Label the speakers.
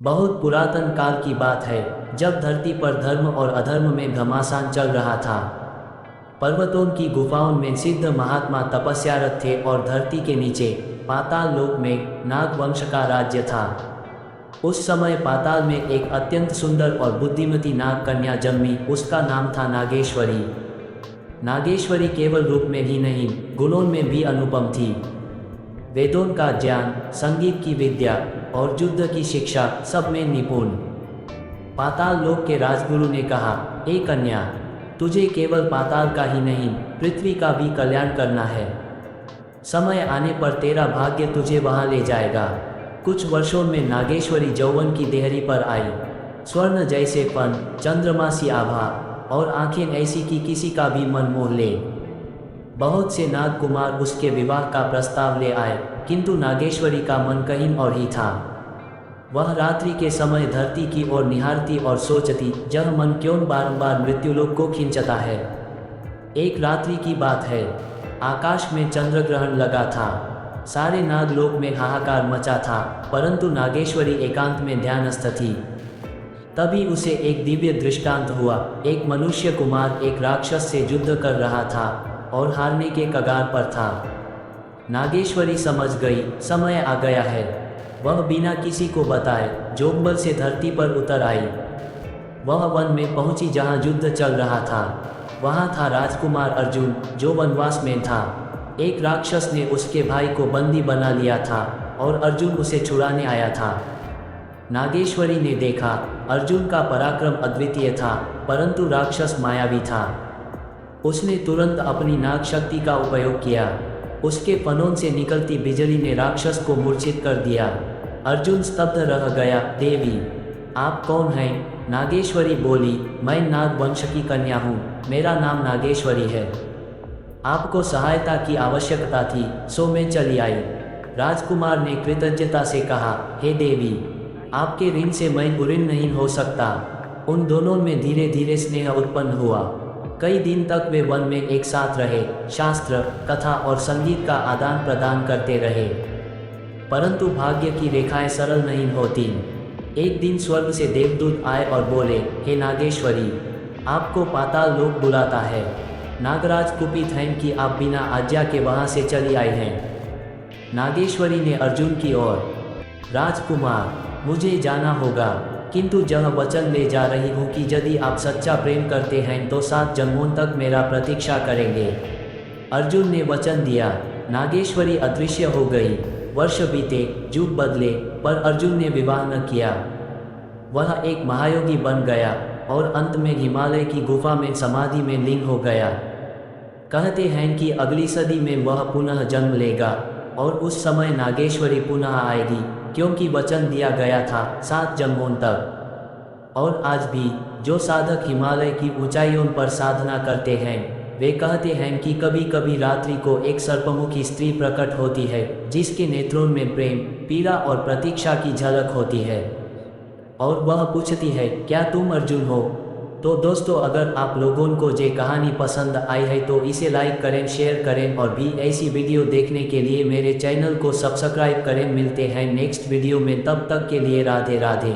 Speaker 1: बहुत पुरातन काल की बात है, जब धरती पर धर्म और अधर्म में घमासान चल रहा था। पर्वतों की गुफाओं में सिद्ध महात्मा तपस्यारत थे और धरती के नीचे पाताल लोक में नाग वंश का राज्य था। उस समय पाताल में एक अत्यंत सुंदर और बुद्धिमती नाग कन्या जन्मी। उसका नाम था नागेश्वरी। नागेश्वरी केवल रूप में ही नहीं, गुणों में भी अनुपम थी। वेदों का ज्ञान, संगीत की विद्या और युद्ध की शिक्षा सब में निपुण। पाताल लोक के राजगुरु ने कहा, हे कन्या, तुझे केवल पाताल का ही नहीं, पृथ्वी का भी कल्याण करना है। समय आने पर तेरा भाग्य तुझे वहां ले जाएगा। कुछ वर्षों में नागेश्वरी यौवन की देहरी पर आई। स्वर्ण जैसे फन, चंद्रमा सी आभा और आंखें ऐसी कि किसी का भी मन मोह ले। बहुत से नाग कुमार उसके विवाह का प्रस्ताव ले आए, किंतु नागेश्वरी का मन कहीं और ही था। वह रात्रि के समय धरती की ओर निहारती और सोचती, यह मन क्यों बारंबार मृत्युलोक को खींचता है। एक रात्रि की बात है, आकाश में चंद्र ग्रहण लगा था। सारे नागलोक में हाहाकार मचा था, परंतु नागेश्वरी एकांत में ध्यानस्थ थी। तभी उसे एक दिव्य दृष्टांत हुआ। एक मनुष्य कुमार एक राक्षस से युद्ध कर रहा था और हारने के कगार पर था। नागेश्वरी समझ गई, समय आ गया है। वह बिना किसी को बताए जोगबल से धरती पर उतर आई। वह वन में पहुंची जहां युद्ध चल रहा था। वहां था राजकुमार अर्जुन, जो वनवास में था। एक राक्षस ने उसके भाई को बंदी बना लिया था और अर्जुन उसे छुड़ाने आया था। नागेश्वरी ने देखा, अर्जुन का पराक्रम अद्वितीय था, परंतु राक्षस मायावी था। उसने तुरंत अपनी नाग शक्ति का उपयोग किया। उसके फनों से निकलती बिजली ने राक्षस को मूर्छित कर दिया। अर्जुन स्तब्ध रह गया। देवी, आप कौन हैं? नागेश्वरी बोली, मैं नाग वंश की कन्या हूँ, मेरा नाम नागेश्वरी है। आपको सहायता की आवश्यकता थी, सो मैं चली आई। राजकुमार ने कृतज्ञता से कहा, हे देवी, आपके ऋण से मैं उऋण नहीं हो सकता। उन दोनों में धीरे धीरे स्नेह उत्पन्न हुआ। कई दिन तक वे वन में एक साथ रहे, शास्त्र, कथा और संगीत का आदान प्रदान करते रहे। परंतु भाग्य की रेखाएं सरल नहीं होती। एक दिन स्वर्ग से देवदूत आए और बोले, हे नागेश्वरी, आपको पाताल लोक बुलाता है। नागराज कुपित हैं कि आप बिना आज्ञा के वहां से चली आई हैं। नागेश्वरी ने अर्जुन की ओर, राजकुमार, मुझे जाना होगा, किंतु यह वचन ले जा रही हूँ कि यदि आप सच्चा प्रेम करते हैं तो 7 जन्मों तक मेरा प्रतीक्षा करेंगे। अर्जुन ने वचन दिया। नागेश्वरी अदृश्य हो गई। वर्ष बीते, युग बदले, पर अर्जुन ने विवाह न किया। वह एक महायोगी बन गया और अंत में हिमालय की गुफा में समाधि में लीन हो गया। कहते हैं कि अगली सदी में वह पुनः जन्म लेगा और उस समय नागेश्वरी पुनः आएगी, क्योंकि वचन दिया गया था 7 जन्मों तक। और आज भी जो साधक हिमालय की ऊंचाइयों पर साधना करते हैं, वे कहते हैं कि कभी कभी रात्रि को एक सर्पमुखी स्त्री प्रकट होती है, जिसके नेत्रों में प्रेम, पीड़ा और प्रतीक्षा की झलक होती है। और वह पूछती है, क्या तुम अर्जुन हो? तो दोस्तों, अगर आप लोगों को ये कहानी पसंद आई है तो इसे लाइक करें, शेयर करें और भी ऐसी वीडियो देखने के लिए मेरे चैनल को सब्सक्राइब करें। मिलते हैं नेक्स्ट वीडियो में, तब तक के लिए राधे राधे।